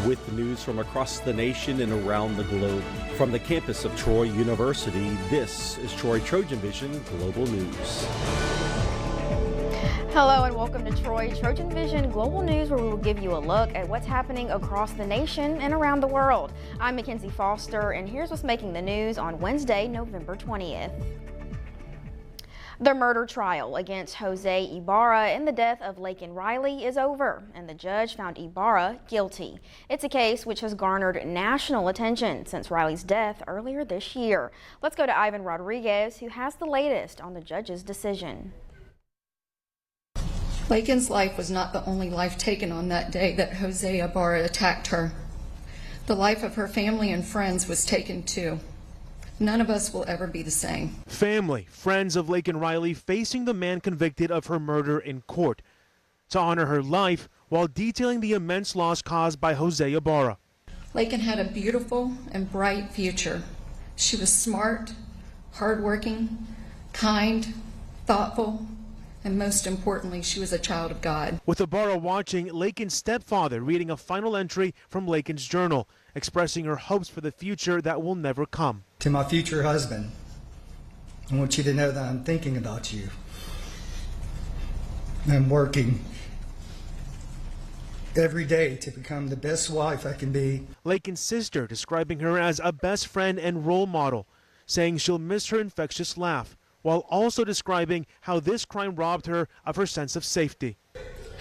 with the news from across the nation and around the globe. From the campus of Troy University, this is Troy TrojanVision Global News. Hello and welcome to Troy TrojanVision Global News, where we will give you a look at what's happening across the nation and around the world. I'm Mackenzie Foster, and here's what's making the news on Wednesday, November 20th. The murder trial against Jose Ibarra in the death of Laken Riley is over, and the judge found Ibarra guilty. It's a case which has garnered national attention since Riley's death earlier this year. Let's go to Ivan Rodriguez, who has the latest on the judge's decision. Laken's life was not the only life taken on that day that Jose Ibarra attacked her. The life of her family and friends was taken too. None of us will ever be the same. Family, friends of Laken Riley facing the man convicted of her murder in court to honor her life while detailing the immense loss caused by Jose Ibarra. Laken had a beautiful and bright future. She was smart, hardworking, kind, thoughtful, and most importantly, she was a child of God. With Ibarra watching, Laken's stepfather reading a final entry from Laken's journal, expressing her hopes for the future that will never come. To my future husband, I want you to know that I'm thinking about you. I'm working every day to become the best wife I can be. Laken's sister describing her as a best friend and role model, saying she'll miss her infectious laugh, while also describing how this crime robbed her of her sense of safety.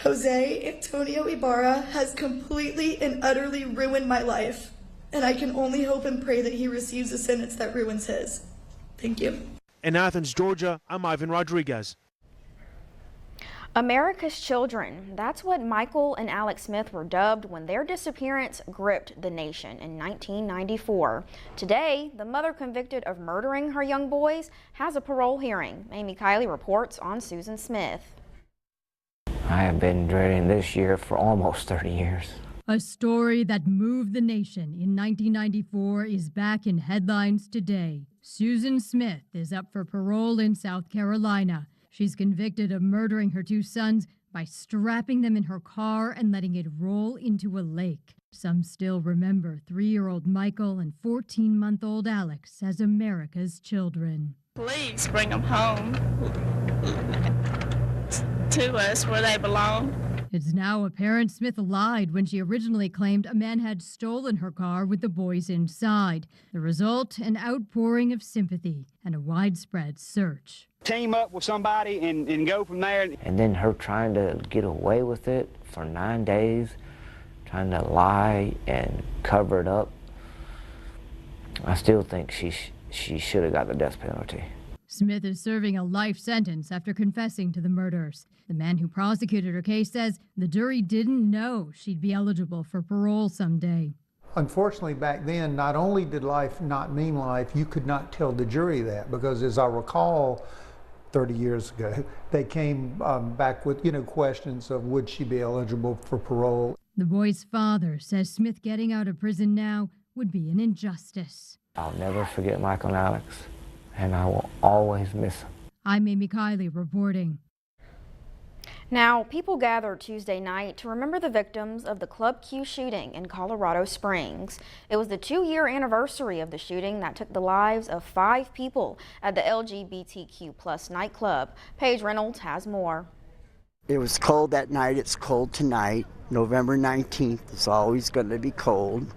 Jose Antonio Ibarra has completely and utterly ruined my life, and I can only hope and pray that he receives a sentence that ruins his. Thank you. In Athens, Georgia, I'm Ivan Rodriguez. America's children. That's what Michael and Alex Smith were dubbed when their disappearance gripped the nation in 1994. Today, the mother convicted of murdering her young boys has a parole hearing. Amy Kiley reports on Susan Smith. I have been dreading this year for almost 30 years. A story that moved the nation in 1994 is back in headlines today. Susan Smith is up for parole in South Carolina. She's convicted of murdering her two sons by strapping them in her car and letting it roll into a lake. Some still remember 3-year-old Michael and 14-month-old Alex as America's children. Please bring them home to us where they belong. It's now apparent Smith lied when she originally claimed a man had stolen her car with the boys inside. The result, an outpouring of sympathy and a widespread search. Team up with somebody and go from there. And then her trying to get away with it for 9 days, trying to lie and cover it up. I still think she should have got the death penalty. Smith is serving a life sentence after confessing to the murders. The man who prosecuted her case says the jury didn't know she'd be eligible for parole someday. Unfortunately, back then, not only did life not mean life, you could not tell the jury that, because as I recall, 30 years ago, they came back with, questions of would she be eligible for parole. The boy's father says Smith getting out of prison now would be an injustice. I'll never forget Michael and Alex, and I will always miss them. I'm Amy Kiley reporting. Now, people gathered Tuesday night to remember the victims of the Club Q shooting in Colorado Springs. It was the 2-year anniversary of the shooting that took the lives of 5 people at the LGBTQ+ nightclub. Paige Reynolds has more. It was cold that night. It's cold tonight. November 19th is always going to be cold,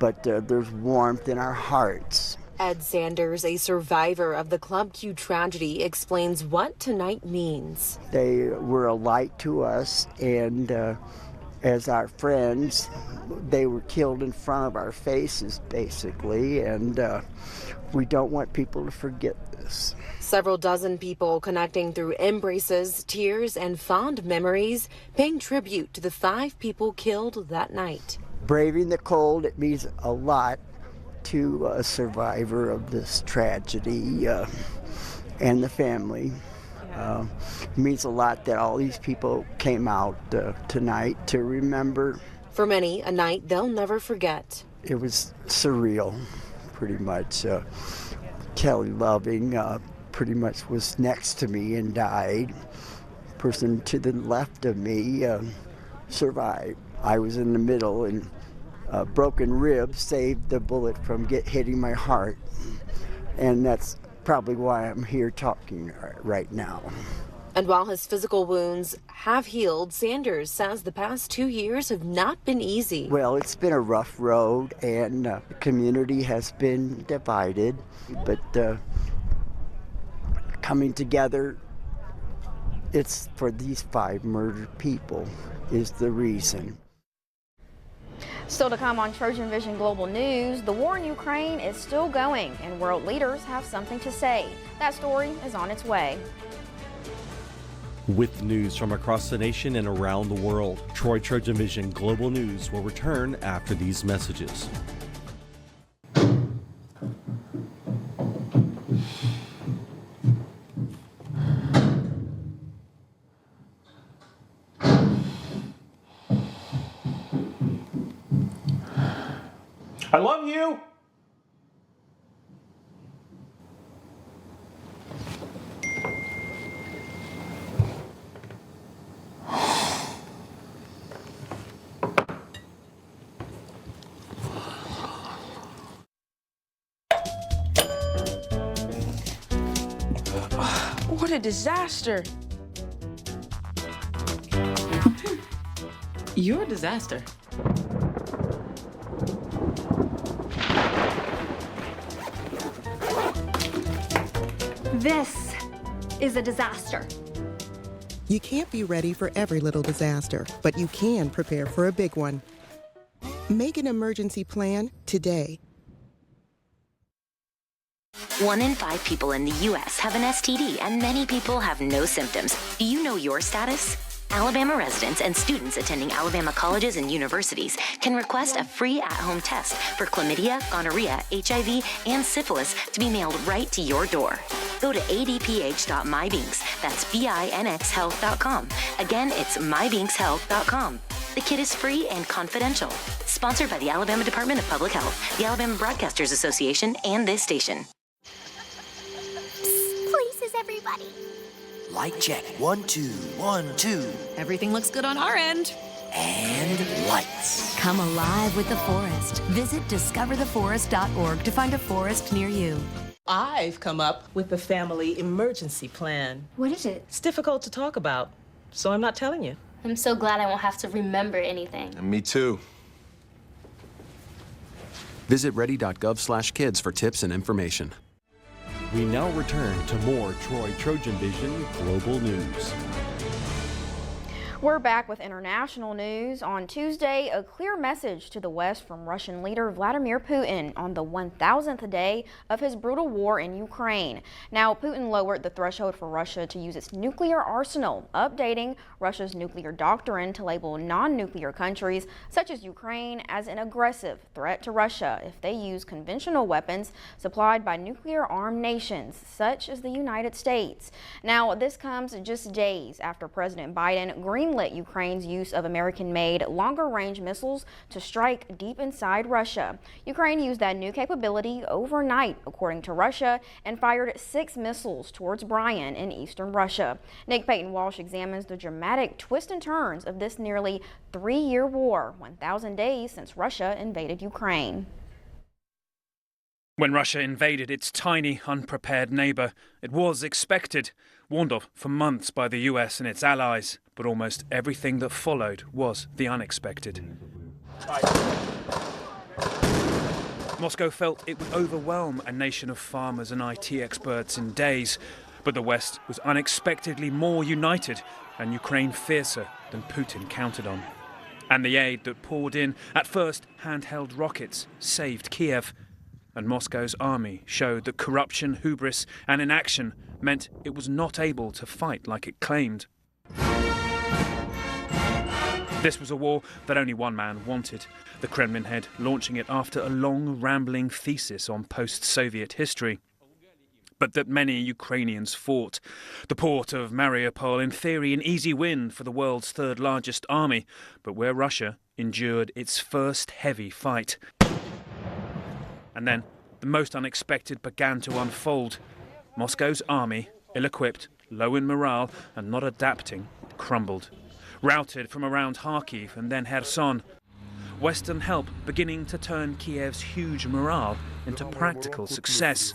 but there's warmth in our hearts. Ed Sanders, a survivor of the Club Q tragedy, explains what tonight means. They were a light to us, and as our friends, they were killed in front of our faces, basically, and we don't want people to forget this. Several dozen people connecting through embraces, tears, and fond memories, paying tribute to the 5 people killed that night. Braving the cold, it means a lot to a survivor of this tragedy and the family. It means a lot that all these people came out tonight to remember. For many, a night they'll never forget. It was surreal, pretty much. Kelly Loving pretty much was next to me and died. Person to the left of me survived. I was in the middle, and broken rib saved the bullet from hitting my heart. And that's probably why I'm here talking right now. And while his physical wounds have healed, Sanders says the past 2 years have not been easy. Well, it's been a rough road, and the community has been divided, but coming together, it's for these 5 murdered people is the reason. Still to come on Trojan Vision Global News, the war in Ukraine is still going and world leaders have something to say. That story is on its way. With news from across the nation and around the world, Trojan Vision Global News will return after these messages. I love you! What a disaster. You're a disaster. This is a disaster. You can't be ready for every little disaster, but you can prepare for a big one. Make an emergency plan today. 1 in 5 people in the U.S. have an STD, and many people have no symptoms. Do you know your status? Alabama residents and students attending Alabama colleges and universities can request a free at-home test for chlamydia, gonorrhea, HIV, and syphilis to be mailed right to your door. Go to adph.mybinks, that's binxhealth.com. Again, it's mybinkshealth.com. The kit is free and confidential. Sponsored by the Alabama Department of Public Health, the Alabama Broadcasters Association, and this station. Places, everybody. Light check. 1, 2, 1, 2. Everything looks good on our end. And lights. Come alive with the forest. Visit discovertheforest.org to find a forest near you. I've come up with the family emergency plan. What is it? It's difficult to talk about, so I'm not telling you. I'm so glad I won't have to remember anything. Me too. Visit ready.gov/kids for tips and information. We now return to more Trojan Vision Global News. We're back with international news. On Tuesday, a clear message to the West from Russian leader Vladimir Putin on the 1,000th day of his brutal war in Ukraine. Now, Putin lowered the threshold for Russia to use its nuclear arsenal, updating Russia's nuclear doctrine to label non-nuclear countries such as Ukraine as an aggressive threat to Russia if they use conventional weapons supplied by nuclear-armed nations such as the United States. Now, this comes just days after President Biden greenlit Ukraine's use of American-made longer-range missiles to strike deep inside Russia. Ukraine used that new capability overnight, according to Russia, and fired 6 missiles towards Bryan in eastern Russia. Nick Payton-Walsh examines the dramatic twists and turns of this nearly 3-year war, 1,000 days since Russia invaded Ukraine. When Russia invaded its tiny, unprepared neighbour, it was expected, warned of for months by the US and its allies, but almost everything that followed was the unexpected. Moscow felt it would overwhelm a nation of farmers and IT experts in days, but the West was unexpectedly more united and Ukraine fiercer than Putin counted on. And the aid that poured in, at first handheld rockets, saved Kiev. And Moscow's army showed that corruption, hubris and inaction meant it was not able to fight like it claimed. This was a war that only one man wanted, the Kremlin head launching it after a long, rambling thesis on post-Soviet history. But that many Ukrainians fought. The port of Mariupol, in theory, an easy win for the world's third largest army, but where Russia endured its first heavy fight. And then the most unexpected began to unfold. Moscow's army, ill-equipped, low in morale and not adapting, crumbled. Routed from around Kharkiv and then Kherson. Western help beginning to turn Kiev's huge morale into practical success.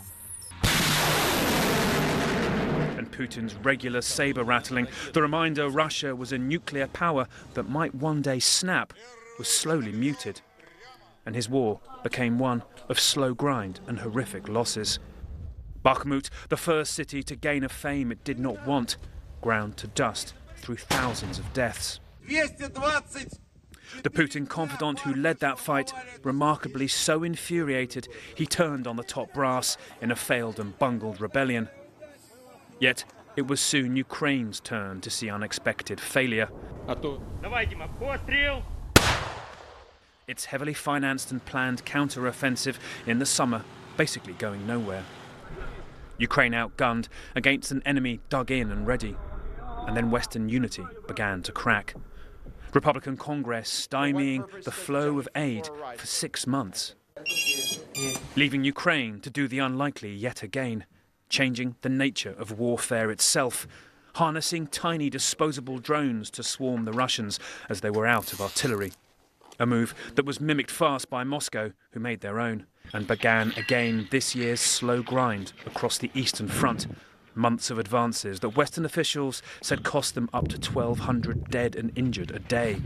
And Putin's regular saber rattling, the reminder Russia was a nuclear power that might one day snap, was slowly muted. And his war became one of slow grind and horrific losses. Bakhmut, the first city to gain a fame it did not want, ground to dust through thousands of deaths. The Putin confidant who led that fight, remarkably so infuriated, he turned on the top brass in a failed and bungled rebellion. Yet it was soon Ukraine's turn to see unexpected failure. Its heavily financed and planned counter-offensive in the summer basically going nowhere. Ukraine outgunned against an enemy dug in and ready. And then Western unity began to crack. Republican Congress stymieing the flow of aid for 6 months. Leaving Ukraine to do the unlikely yet again, changing the nature of warfare itself, harnessing tiny disposable drones to swarm the Russians as they were out of artillery. A move that was mimicked fast by Moscow, who made their own, and began again this year's slow grind across the Eastern Front. Months of advances that Western officials said cost them up to 1,200 dead and injured a day.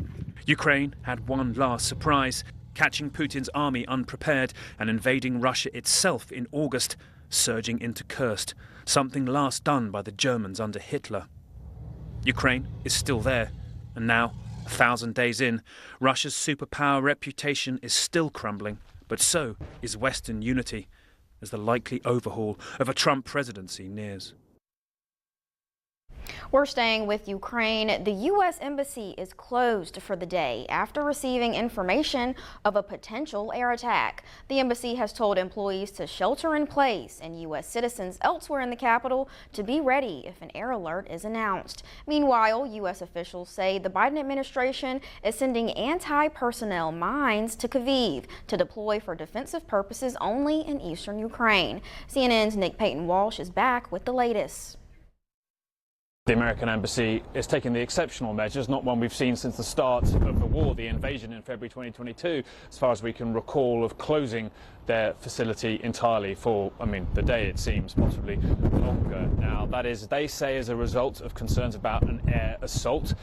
Ukraine had one last surprise, catching Putin's army unprepared and invading Russia itself in August, surging into Kursk, something last done by the Germans under Hitler. Ukraine is still there, and now, 1,000 days in, Russia's superpower reputation is still crumbling, but so is Western unity, as the likely overhaul of a Trump presidency nears. We're staying with Ukraine. The U.S. Embassy is closed for the day after receiving information of a potential air attack. The embassy has told employees to shelter in place and U.S. citizens elsewhere in the capital to be ready if an air alert is announced. Meanwhile, U.S. officials say the Biden administration is sending anti-personnel mines to Kyiv to deploy for defensive purposes only in eastern Ukraine. CNN's Nick Payton-Walsh is back with the latest. The American embassy is taking the exceptional measures, not one we've seen since the start of the war, the invasion in February 2022, as far as we can recall, of closing their facility entirely for, the day it seems, possibly longer now. That is, they say, as a result of concerns about an air assault.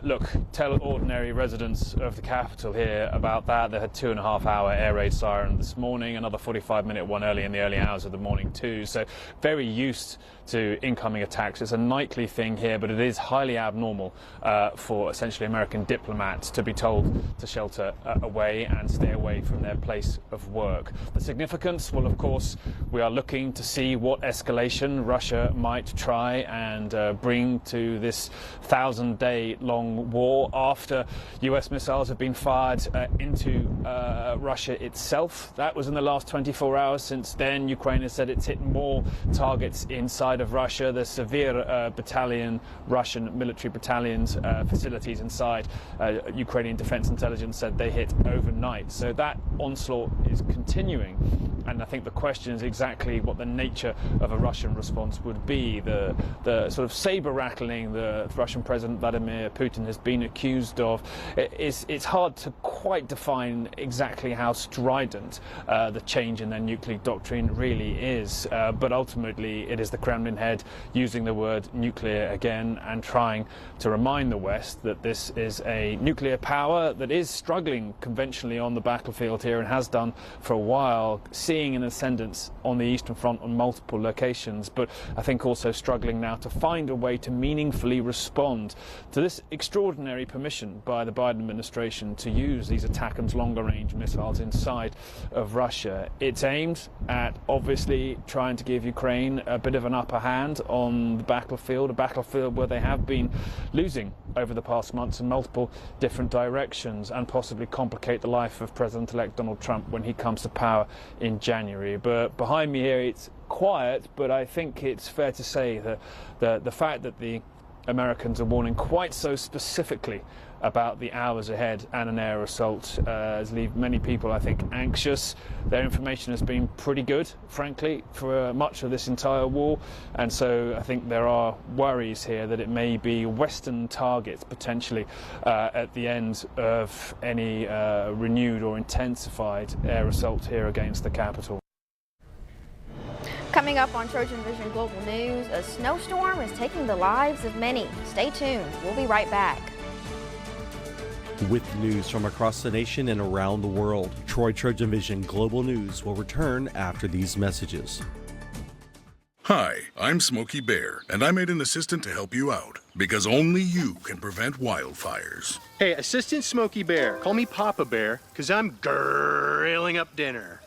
Look, tell ordinary residents of the capital here about that. They had 2.5-hour air raid siren this morning, another 45-minute one early in the early hours of the morning too. So very used to incoming attacks. It's a nightly thing here, but it is highly abnormal for essentially American diplomats to be told to shelter away and stay away from their place of work. The significance, well, of course, we are looking to see what escalation Russia might try and bring to this 1,000-day-long war after US missiles have been fired into Russia itself. That was in the last 24 hours. Since then, Ukraine has said it's hit more targets inside of Russia. The severe battalion, Russian military battalions, facilities inside Ukrainian Defense Intelligence said they hit overnight. So that onslaught is continuing, and I think the question is exactly what the nature of a Russian response would be. The sort of saber rattling the Russian President Vladimir Putin has been accused of, it's hard to quite define exactly how strident the change in their nuclear doctrine really is, but ultimately it is the Kremlin head using the word nuclear again and trying to remind the West that this is a nuclear power that is struggling conventionally on the battlefield here and has done for a while, seeing an ascendance on the Eastern Front on multiple locations, but I think also struggling now to find a way to meaningfully respond to this extraordinary permission by the Biden administration to use these ATACMS longer-range missiles inside of Russia. It's aimed at obviously trying to give Ukraine a bit of an upper hand on the battlefield, a battlefield where they have been losing over the past months in multiple different directions, and possibly complicate the life of President-elect Donald Trump when he comes to power in January. But behind me here it's quiet, but I think it's fair to say that the fact that the Americans are warning quite so specifically about the hours ahead and an air assault has left many people, I think, anxious. Their information has been pretty good, frankly, for much of this entire war, and so I think there are worries here that it may be Western targets potentially at the end of any renewed or intensified air assault here against the capital. Coming up on Trojan Vision Global News, a snowstorm is taking the lives of many. Stay tuned. We'll be right back. With news from across the nation and around the world, Troy Trojan Vision Global News will return after these messages. Hi, I'm Smokey Bear, and I made an assistant to help you out, because only you can prevent wildfires. Hey, Assistant Smokey Bear, call me Papa Bear, because I'm grilling up dinner.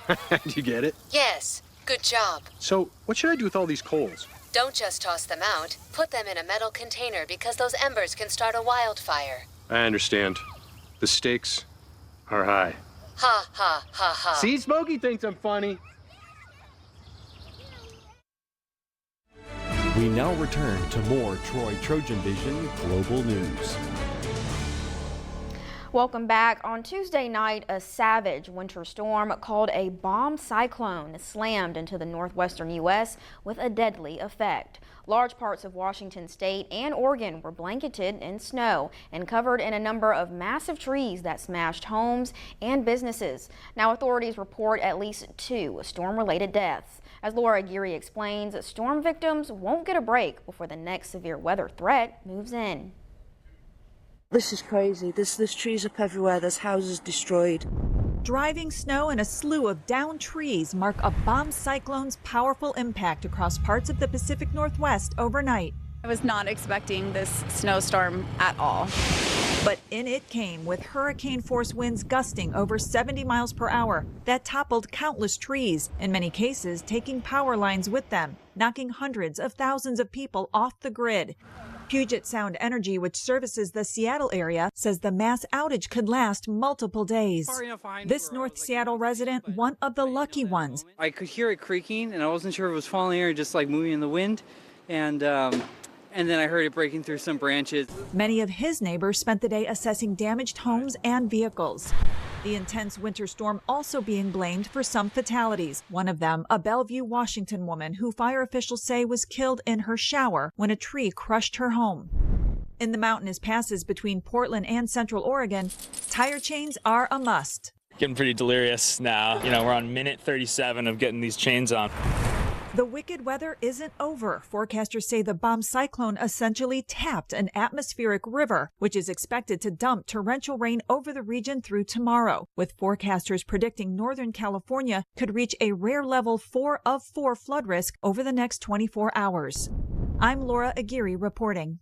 Do you get it? Yes, good job. So, what should I do with all these coals? Don't just toss them out. Put them in a metal container because those embers can start a wildfire. I understand. The stakes are high. Ha, ha, ha, ha. See, Smokey thinks I'm funny. We now return to more Troy Trojan Vision Global News. Welcome back. On Tuesday night, a savage winter storm called a bomb cyclone slammed into the northwestern U.S. with a deadly effect. Large parts of Washington state and Oregon were blanketed in snow and covered in a number of massive trees that smashed homes and businesses. Now authorities report at least 2 storm-related deaths. As Laura Aguirre explains, storm victims won't get a break before the next severe weather threat moves in. This is crazy. There's trees up everywhere. There's houses destroyed. Driving snow and a slew of downed trees mark a bomb cyclone's powerful impact across parts of the Pacific Northwest overnight. I was not expecting this snowstorm at all. But in it came with hurricane-force winds gusting over 70 miles per hour that toppled countless trees, in many cases taking power lines with them, knocking hundreds of thousands of people off the grid. Puget Sound Energy, which services the Seattle area, says the mass outage could last multiple days. This North Seattle resident, one of the lucky ones. I could hear it creaking, and I wasn't sure if it was falling or just like moving in the wind, and then I heard it breaking through some branches. Many of his neighbors spent the day assessing damaged homes and vehicles. The intense winter storm also being blamed for some fatalities. One of them, a Bellevue, Washington woman who fire officials say was killed in her shower when a tree crushed her home. In the mountainous passes between Portland and Central Oregon, tire chains are a must. Getting pretty delirious now. You know, we're on minute 37 of getting these chains on. The wicked weather isn't over. Forecasters say the bomb cyclone essentially tapped an atmospheric river, which is expected to dump torrential rain over the region through tomorrow, with forecasters predicting Northern California could reach a rare level 4 of 4 flood risk over the next 24 hours. I'm Laura Aguirre reporting.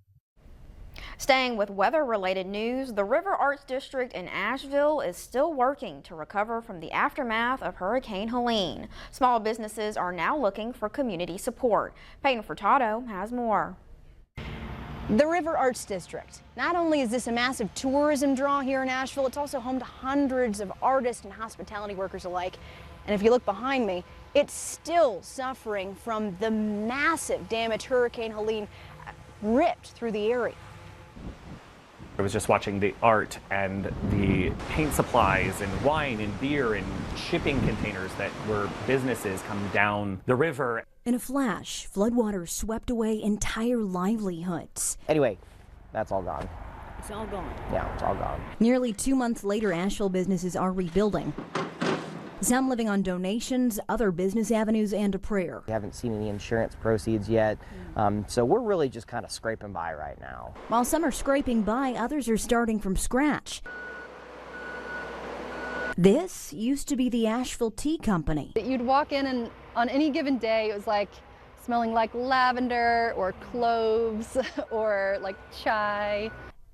Staying with weather-related news, the River Arts District in Asheville is still working to recover from the aftermath of Hurricane Helene. Small businesses are now looking for community support. Peyton Furtado has more. The River Arts District. Not only is this a massive tourism draw here in Asheville, it's also home to hundreds of artists and hospitality workers alike. And if you look behind me, it's still suffering from the massive damage Hurricane Helene ripped through the area. I was just watching the art and the paint supplies and wine and beer and shipping containers that were businesses come down the river. In a flash, floodwaters swept away entire livelihoods. Anyway, that's all gone. It's all gone. Yeah, it's all gone. Nearly 2 months later, Asheville businesses are rebuilding. Some living on donations, other business avenues, and a prayer. We haven't seen any insurance proceeds yet, so we're really just kind of scraping by right now. While some are scraping by, others are starting from scratch. This used to be the Asheville Tea Company. You'd walk in and on any given day, it was like smelling like lavender or cloves or like chai.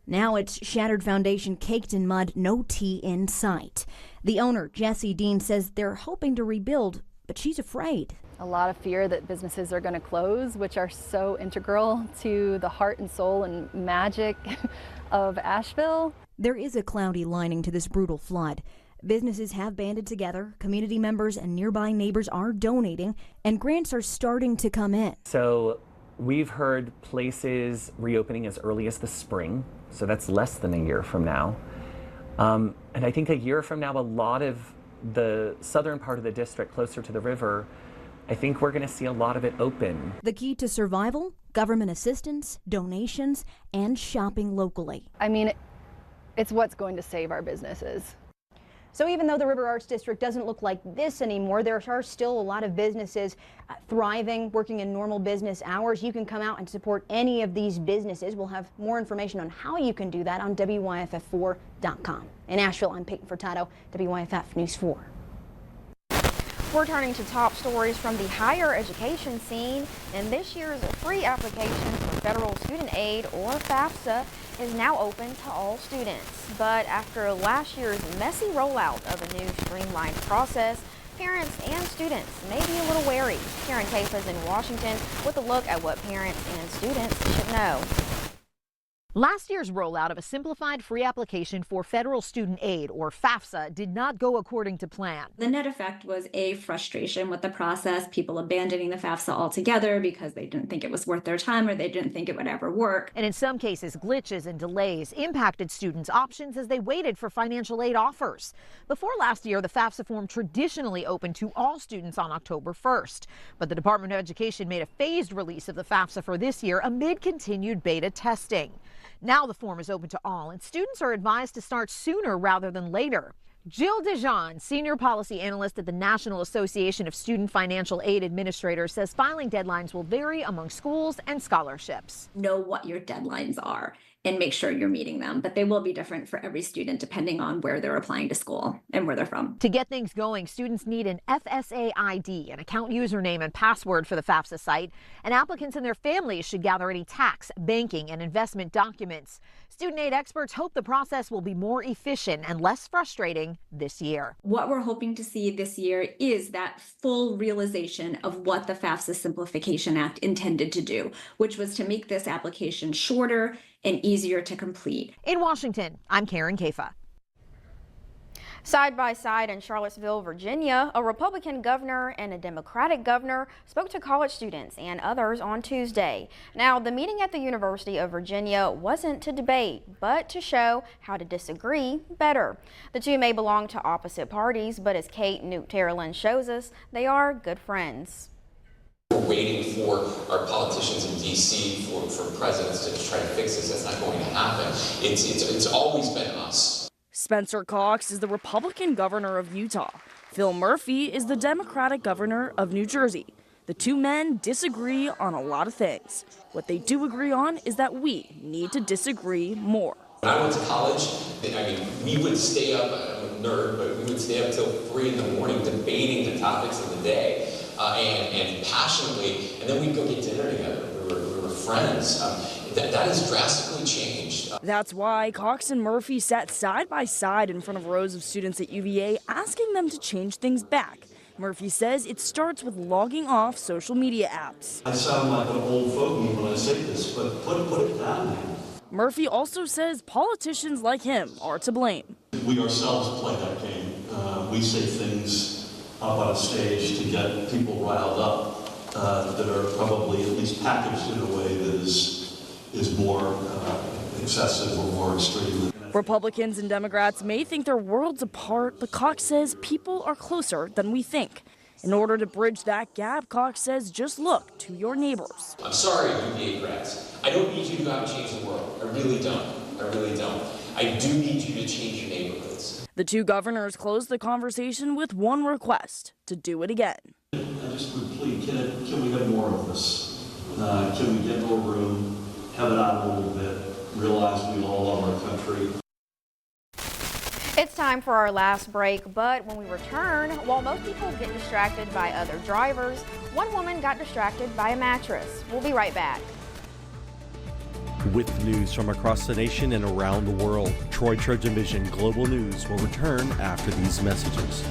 Now it's shattered foundation caked in mud, no tea in sight. The owner, Jessie Dean, says they're hoping to rebuild, but she's afraid. A lot of fear that businesses are going to close, which are so integral to the heart and soul and magic of Asheville. There is a cloudy lining to this brutal flood. Businesses have banded together, community members and nearby neighbors are donating, and grants are starting to come in. So We've heard places reopening as early as the spring, so that's less than a year from now. And I think a year from now, a lot of the southern part of the district, closer to the river, I think we're going to see a lot of it open. The key to survival? Government assistance, donations, and shopping locally. I mean, it's what's going to save our businesses. So even though the River Arts District doesn't look like this anymore, there are still a lot of businesses thriving, working in normal business hours. You can come out and support any of these businesses. We'll have more information on how you can do that on WYFF4.com. In Asheville, I'm Peyton Furtado, WYFF News 4. We're turning to top stories from the higher education scene, and this year's free application for federal student aid, or FAFSA, is now open to all students. But after last year's messy rollout of a new streamlined process, parents and students may be a little wary. Karen Kafa's in Washington with a look at what parents and students should know. Last year's rollout of a simplified free application for federal student aid, or FAFSA, did not go according to plan. The net effect was a frustration with the process, people abandoning the FAFSA altogether because they didn't think it was worth their time or they didn't think it would ever work. And in some cases, glitches and delays impacted students' options as they waited for financial aid offers. Before last year, the FAFSA form traditionally opened to all students on October 1st. But the Department of Education made a phased release of the FAFSA for this year amid continued beta testing. Now the form is open to all, and students are advised to start sooner rather than later. Jill Dijon, senior policy analyst at the National Association of Student Financial Aid Administrators, says filing deadlines will vary among schools and scholarships. Know what your deadlines are and make sure you're meeting them, but they will be different for every student depending on where they're applying to school and where they're from. To get things going, students need an FSA ID, an account username and password for the FAFSA site, and applicants and their families should gather any tax, banking, and investment documents. Student aid experts hope the process will be more efficient and less frustrating this year. What we're hoping to see this year is that full realization of what the FAFSA Simplification Act intended to do, which was to make this application shorter and easier to complete. In Washington, I'm Karen Kafa. Side by side in Charlottesville, Virginia, a Republican governor and a Democratic governor spoke to college students and others on Tuesday. Now, the meeting at the University of Virginia wasn't to debate, but to show how to disagree better. The two may belong to opposite parties, but as Kate Newt-Terrelin shows us, they are good friends. We're waiting for our politicians in D.C. for presidents to try to fix this. That's not going to happen. It's always been us. Spencer Cox is the Republican governor of Utah. Phil Murphy is the Democratic governor of New Jersey. The two men disagree on a lot of things. What they do agree on is that we need to disagree more. When I went to college, we would stay up, I'm a nerd, but we would stay up till 3 in the morning debating the topics of the day and passionately, and then we'd go get dinner together. We were friends. That has drastically changed. That's why Cox and Murphy sat side by side in front of rows of students at UVA, asking them to change things back. Murphy says it starts with logging off social media apps. I sound like an old fogey when I say this, but put it down, man. Murphy also says politicians like him are to blame. We ourselves play that game. We say things up on a stage to get people riled up that are probably at least packaged in a way that is more excessive or more extreme. Republicans and Democrats may think they're worlds apart, but Cox says people are closer than we think. In order to bridge that gap, Cox says just look to your neighbors. I'm sorry, UVA grads. I don't need you to go out and change the world. I really don't. I really don't. I do need you to change your neighborhoods. The two governors closed the conversation with one request: to do it again. I just would plead, can we have more of this? Can we get more room? Have it out a little bit, realize we all love our country. It's time for our last break, but when we return, while most people get distracted by other drivers, one woman got distracted by a mattress. We'll be right back. With news from across the nation and around the world, Troy TrojanVision Global News will return after these messages.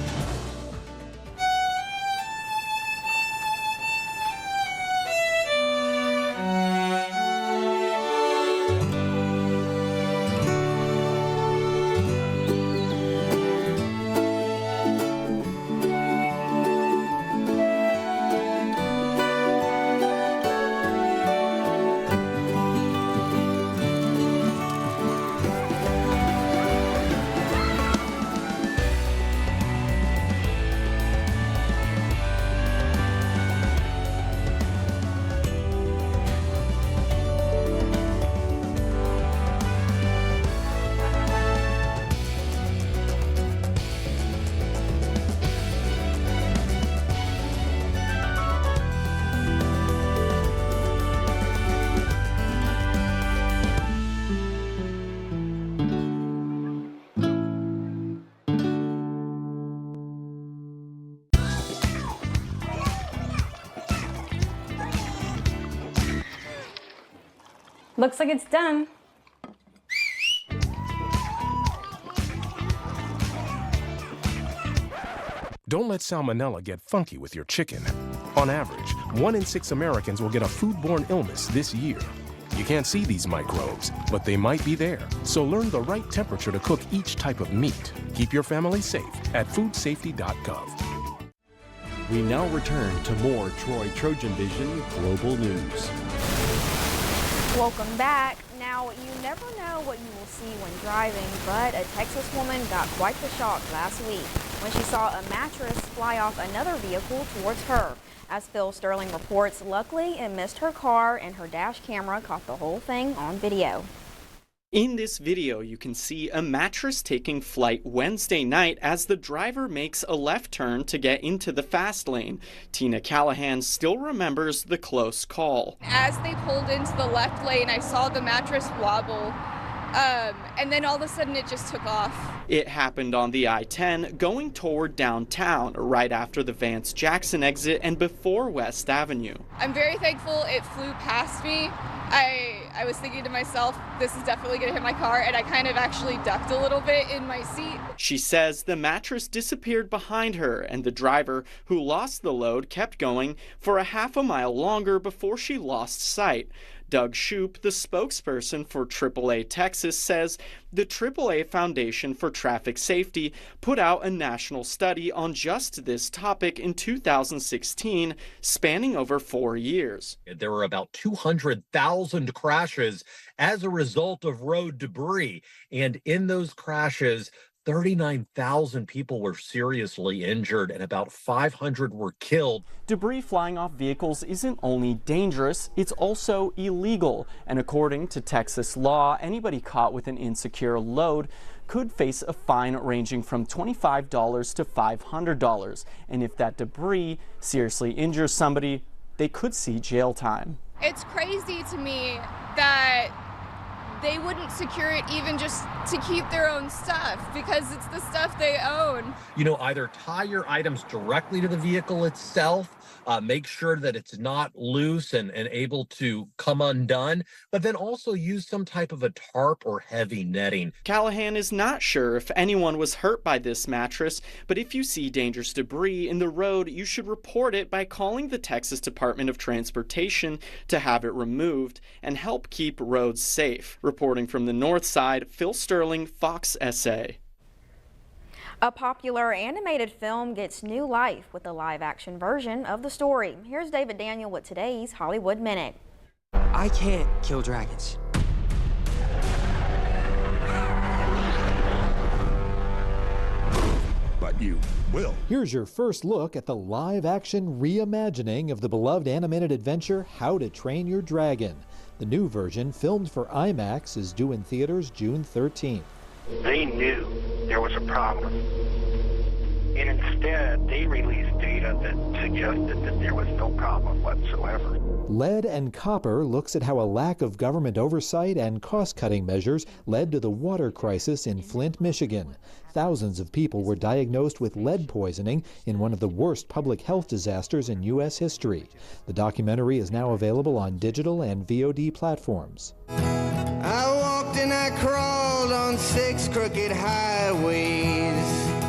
Looks like it's done. Don't let salmonella get funky with your chicken. On average, 1 in 6 Americans will get a foodborne illness this year. You can't see these microbes, but they might be there. So learn the right temperature to cook each type of meat. Keep your family safe at foodsafety.gov. We now return to more TrojanVision Global News. Welcome back. Now, you never know what you will see when driving, but a Texas woman got quite the shock last week when she saw a mattress fly off another vehicle towards her. As Phil Sterling reports, luckily it missed her car and her dash camera caught the whole thing on video. In this video, you can see a mattress taking flight Wednesday night as the driver makes a left turn to get into the fast lane. Tina Callahan still remembers the close call. As they pulled into the left lane, I saw the mattress wobble, and then all of a sudden it just took off. It happened on the I-10 going toward downtown, right after the Vance Jackson exit and before West Avenue. I'm very thankful it flew past me. I was thinking to myself, this is definitely going to hit my car, and I kind of actually ducked a little bit in my seat. She says the mattress disappeared behind her, and the driver, who lost the load, kept going for a half a mile longer before she lost sight. Doug Shoup, the spokesperson for AAA Texas, says the AAA Foundation for Traffic Safety put out a national study on just this topic in 2016, spanning over 4 years. There were about 200,000 crashes as a result of road debris, and in those crashes, 39,000 people were seriously injured and about 500 were killed. Debris flying off vehicles isn't only dangerous, it's also illegal. And according to Texas law, anybody caught with an insecure load could face a fine ranging from $25 to $500. And if that debris seriously injures somebody, they could see jail time. It's crazy to me that they wouldn't secure it even just to keep their own stuff because it's the stuff they own. You know, either tie your items directly to the vehicle itself, make sure that it's not loose and able to come undone, but then also use some type of a tarp or heavy netting. Callahan is not sure if anyone was hurt by this mattress, but if you see dangerous debris in the road, you should report it by calling the Texas Department of Transportation to have it removed and help keep roads safe. Reporting from the north side, Phil Sterling, Fox SA. A popular animated film gets new life with a live-action version of the story. Here's David Daniel with today's Hollywood Minute. I can't kill dragons. But you will. Here's your first look at the live-action reimagining of the beloved animated adventure How to Train Your Dragon. The new version, filmed for IMAX, is due in theaters June 13th. They knew there was a problem, and instead they released data that suggested that there was no problem whatsoever. Lead and Copper looks at how a lack of government oversight and cost-cutting measures led to the water crisis in Flint, Michigan. Thousands of people were diagnosed with lead poisoning in one of the worst public health disasters in U.S. history. The documentary is now available on digital and VOD platforms. I walked and I crawled on 6 crooked highways.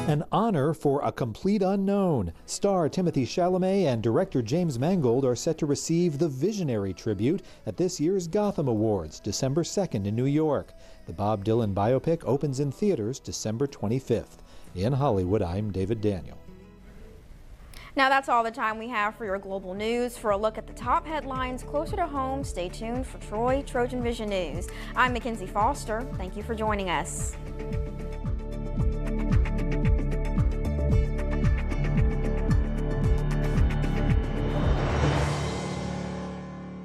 An honor for A Complete Unknown. Star Timothée Chalamet and director James Mangold are set to receive the Visionary Tribute at this year's Gotham Awards, December 2nd in New York. The Bob Dylan biopic opens in theaters December 25th. In Hollywood, I'm David Daniel. Now that's all the time we have for your global news. For a look at the top headlines closer to home, stay tuned for Troy Trojan Vision News. I'm Mackenzie Foster. Thank you for joining us.